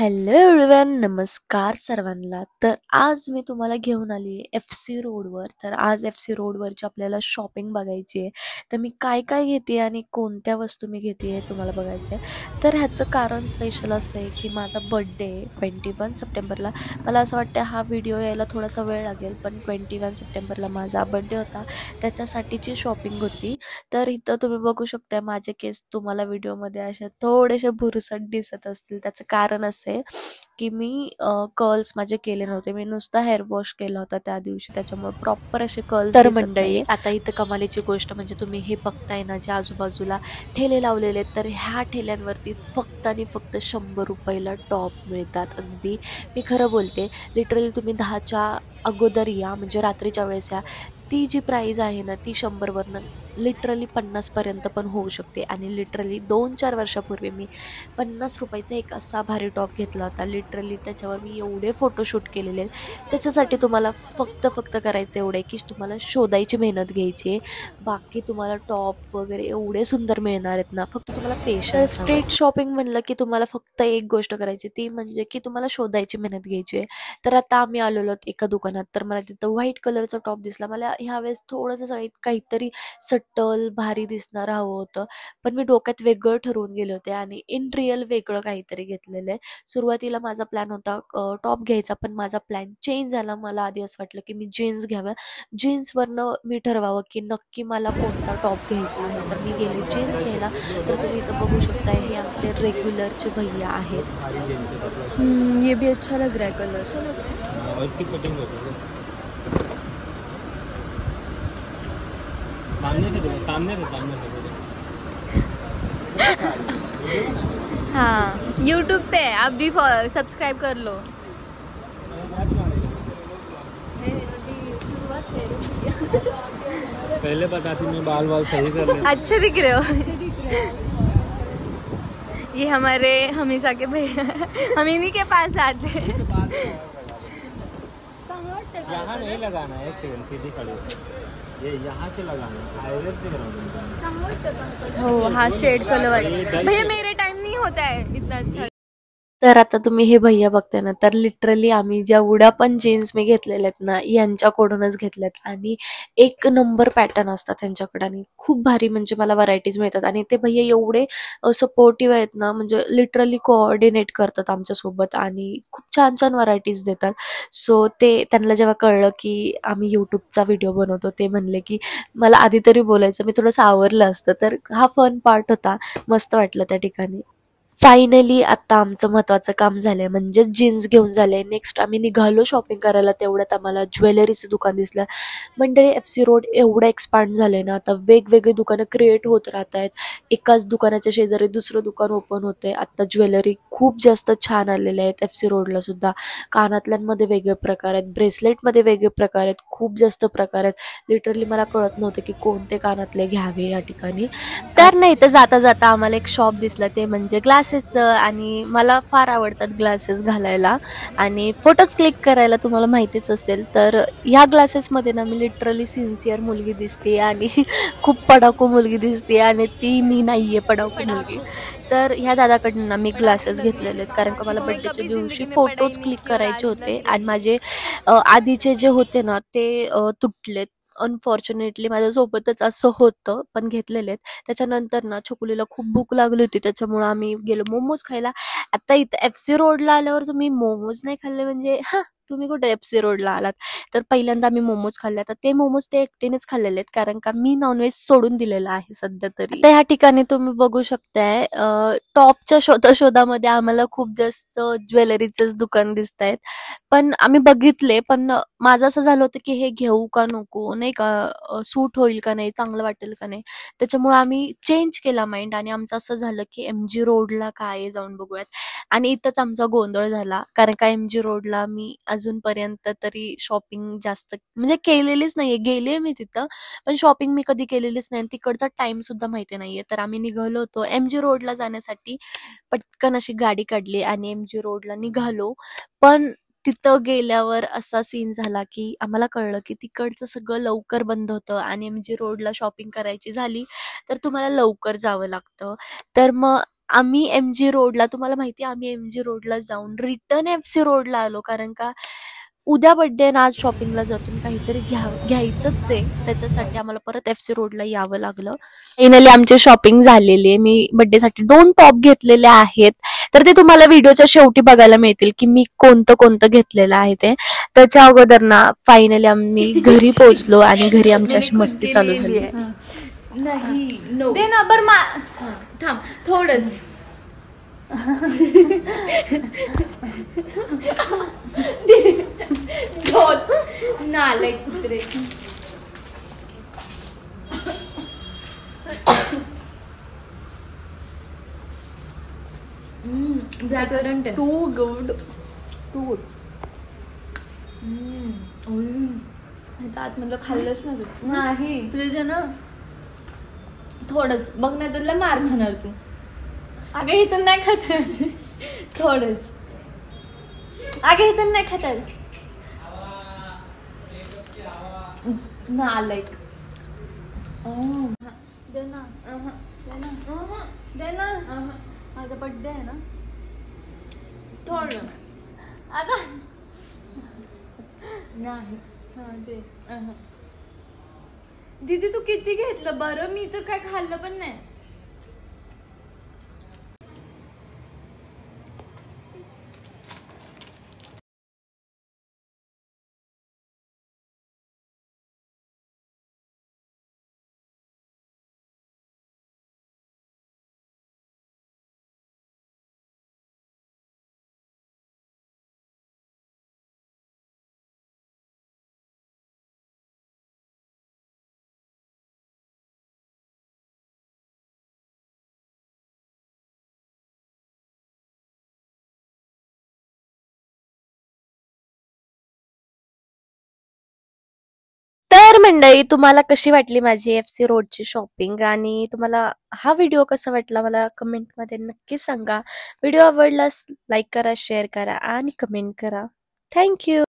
Hello everyone, नमस्कार सर्वांना. तर आज मी तुम्हाला घेऊन आली आहे FC रोडवर. तर आज FC रोडवरची आपल्याला शॉपिंग बघायची आहे. तर मी काय काय घेते आणि कोणत्या वस्तू मी घेते हे तुम्हाला बघायचं आहे. तर ह्याचं कारण स्पेशल असं आहे की माझा बड्डे आहे 21 सप्टेंबरला. मला असं वाटतं हा व्हिडिओ यायला थोडासा वेळ लागेल, पण 21 सप्टेंबरला माझा बड्डे होता, त्याच्यासाठीची शॉपिंग होती. तर इथं तुम्ही बघू शकता माझे केस तुम्हाला व्हिडिओमध्ये असे थोडेसे भुरसट दिसत असतील. त्याचं कारण असं आहे की मी कर्ल्स माझे केले नव्हते. मी नुसता हेअर वॉश केला होता त्या दिवशी, त्याच्यामुळे प्रॉपर असे कर्ल्स तर दिसत मंडळी, नाही. आता इथं कमालीची गोष्ट म्हणजे तुम्ही हे बघताय ना, जे आजूबाजूला ठेले लावलेले आहेत, तर ह्या ठेल्यांवरती फक्त आणि फक्त 100 रुपयाला टॉप मिळतात. अगदी मी खरं बोलते, लिटरली तुम्ही 10च्या अगोदर या, म्हणजे रात्रीच्या वेळेस या. ती जी प्राईज आहे ना, ती 100वरनं लिटरली 50पर्यंत पण होऊ शकते. आणि लिटरली 2-4 वर्षापूर्वी मी 50 रुपयाचा एक असा भारी टॉप घेतला होता. लिटरली त्याच्यावर मी एवढे फोटोशूट केलेले आहेत. त्याच्यासाठी तुम्हाला फक्त करायचं एवढं आहे की तुम्हाला शोधायची मेहनत घ्यायची आहे. बाकी तुम्हाला टॉप वगैरे एवढे सुंदर मिळणार आहेत ना, फक्त तुम्हाला पेशन्स. स्ट्रीट शॉपिंग म्हणलं की तुम्हाला फक्त एक गोष्ट करायची, ती म्हणजे की तुम्हाला शोधायची मेहनत घ्यायची आहे. तर आता आम्ही आलेलो एका दुकानात, तर मला तिथं व्हाईट कलरचा टॉप दिसला. मला ह्यावेळेस थोडंसं काहीतरी सटल भारी दिसणारं हवं होतं, पण मी डोक्यात वेगळं ठरवून गेले होते आणि इन रिअल वेगळं काहीतरी घेतलेलं आहे. सुरुवातीला माझा प्लॅन होता टॉप घ्यायचा, पण माझा प्लॅन चेंज झाला. मला आधी असं वाटलं की मी जीन्स घ्याव्या, जीन्सवरनं मी ठरवावं की नक्की मला कोणता टॉप घ्यायचा आहे. तर मी गेले जीन्स घ्यायला. तर तुम्ही इथं बघू शकता, हे आमचे रेग्युलरचे भैया आहेत. ये भी अच्छा लग रहा है कलर। और इसकी फिटिंग होती है। सामने से देखो, सामने से हाँ, यूट्यूब पे है, आप भी सब्सक्राइब कर लो। पहले बताती मैं बाल सही कर लेता। अच्छे दिख रहे हो। ये हमारे हमेशा के भैया, हम इन्हीं के पास आते हैं। यहाँ नहीं लगाना है, एक सेकंड सीधी खड़ी हो। ये यहाँ से लगाना है, आईलेट से कराना। हो, हा शेड कलर वाला भैया मेरे टाइम नहीं होता है इतना अच्छा। तर आता तुम्ही हे भैया बघताय ना, तर लिटरली आम्ही जेवढ्या पण जीन्स मी घेतलेल्या आहेत ना, यांच्याकडूनच घेतल्यात. आणि एक नंबर पॅटर्न असतात त्यांच्याकडे आणि खूप भारी, म्हणजे मला व्हरायटीज मिळतात. आणि ते भैया एवढे सपोर्टिव्ह आहेत ना, म्हणजे लिटरली कोऑर्डिनेट करतात आमच्यासोबत आणि खूप छान छान व्हरायटीज देतात. सो ते त्यांना जेव्हा कळलं की आम्ही यूट्यूबचा व्हिडिओ बनवतो, ते म्हणले की मला आधी तरी बोलायचं, मी थोडंसं आवरलं असतं. तर हा फन पार्ट होता, मस्त वाटलं त्या ठिकाणी. फायनली आता आमचं महत्त्वाचं काम झालंय, म्हणजे जीन्स घेऊन झाले. नेक्स्ट आम्ही निघालो शॉपिंग करायला. तेवढ्यात आम्हाला ज्वेलरीचं दुकान दिसलं. मंडळी, FC रोड एवढं एक्सपांड झालंय ना, आता वेगवेगळी दुकानं क्रिएट होत राहत आहेत. एकाच दुकानाच्या शेजारी दुसरं दुकान ओपन होतंय. आता ज्वेलरी खूप जास्त छान आलेल्या आहेत FC रोडला सुद्धा. कानातल्यांमध्ये वेगळे प्रकार आहेत, ब्रेसलेटमध्ये वेगळे प्रकार आहेत, खूप जास्त प्रकार आहेत. लिटरली मला कळत नव्हतं की कोणते कानातले घ्यावे या ठिकाणी. तर नाही, तर जाता जाता आम्हाला एक शॉप दिसलं, ते म्हणजे ग्लासेसचं. आणि मला फार आवडतात ग्लासेस घालायला आणि फोटोज क्लिक करायला, तुम्हाला माहितीच असेल. तर ह्या ग्लासेसमध्ये ना मी लिटरली सिन्सिअर मुलगी दिसते आणि खूप पडाकू मुलगी दिसते, आणि ती मी नाही आहे पडाकू मुलगी. तर ह्या दादाकडनं मी ग्लासेस घेतलेले आहेत, कारण का मला बड्डेच्या दिवशी फोटोज क्लिक करायचे होते. आणि माझे आधीचे जे होते ना, ते तुटलेत. अनफॉर्च्युनेटली माझ्यासोबतच असं होतं, पण घेतलेले आहेत. त्याच्यानंतर ना छकुलीला खूप भूक लागली होती, त्याच्यामुळं आम्ही गेलो मोमोज खायला. आता इथं FC रोडला आल्यावर तुम्ही मोमोज नाही खाल्ले म्हणजे तुम्ही कुठे FC रोडला आलात. तर पहिल्यांदा आम्ही मोमोज खाल्ले. आता ते मोमोज ते एकटीनेच खाल्लेले आहेत, कारण का मी नॉनव्हेज सोडून दिलेलं आहे सध्या तरी. आता ह्या ठिकाणी तुम्ही बघू शकताय, टॉपच्या शोधामध्ये आम्हाला खूप जास्त ज्वेलरीचेच दुकान दिसत आहेत. पण आम्ही बघितले, पण माझं असं झालं होतं की हे घेऊ का नको, नाही का, सूट होईल का नाही, चांगलं वाटेल का नाही. त्याच्यामुळे आम्ही चेंज केला माइंड आणि आमचं असं झालं की MG रोडला काय जाऊन बघूयात. आणि इथंच आमचा गोंधळ झाला, कारण का MG रोडला मी अजूनपर्यंत तरी शॉपिंग जास्त म्हणजे केलेलीच नाहीये. गेले मी तिथं, पण शॉपिंग मी कधी केलेलीच नाही आणि तिकडचा टाइम सुद्धा माहिती नाहीये. तर आम्ही निघालो होतो MG रोडला जाण्यासाठी. पटकन अशी गाडी काढली आणि MG रोडला निघालो. पण तिथं गेल्यावर असा सीन झाला की आम्हाला कळलं की तिकडचं सगळं लवकर बंद होतं आणि MG रोडला शॉपिंग करायची झाली तर तुम्हाला लवकर जावं लागतं. तर मग आम्ही MG रोडला, तुम्हाला माहिती आहे, आम्ही MG रोडला जाऊन रिटर्न FC रोडला आलो, कारण का उद्या बर्थडे आहे ना, आज शॉपिंगला जातून काहीतरी घ्यायचंच आहे, त्याच्यासाठी आम्हाला परत FC रोडला यावं लागलं. फायनली आमची शॉपिंग झालेली आहे. मी बर्थडेसाठी 2 टॉप घेतलेले आहेत, तर ते तुम्हाला व्हिडिओच्या शेवटी बघायला मिळतील की मी कोणतं कोणतं घेतलेलं आहे ते. त्याच्या अगोदर ना फायनली आम्ही घरी पोहोचलो आणि घरी आमची अशी मस्ती चालू झाली. नाही नो दे ना बर थांब थोडंच. नालायक कुत्रे. To good. आतमधलं खाल्लंच ना तू. नाही तुझ्या ना थोडंच बघ, नाही तुला मार खाणार तू. अगं इथून नाही खात. थोडंच अगं इथून नाही खात. नालायक. दे ना दे ना दे ना. माझा बर्थडे आहे ना. थोडं अगं नाही. दे. दीदी तू किती घेतलं बरं? मी तर काय खाल्लं पण नाही. तर मंडळी, तुम्हाला कशी वाटली माझी FC रोडची शॉपिंग आणि तुम्हाला हा व्हिडिओ कसा वाटला मला कमेंटमध्ये नक्की सांगा. व्हिडिओ आवडल्यास लाईक करा, शेअर करा आणि कमेंट करा. थँक्यू.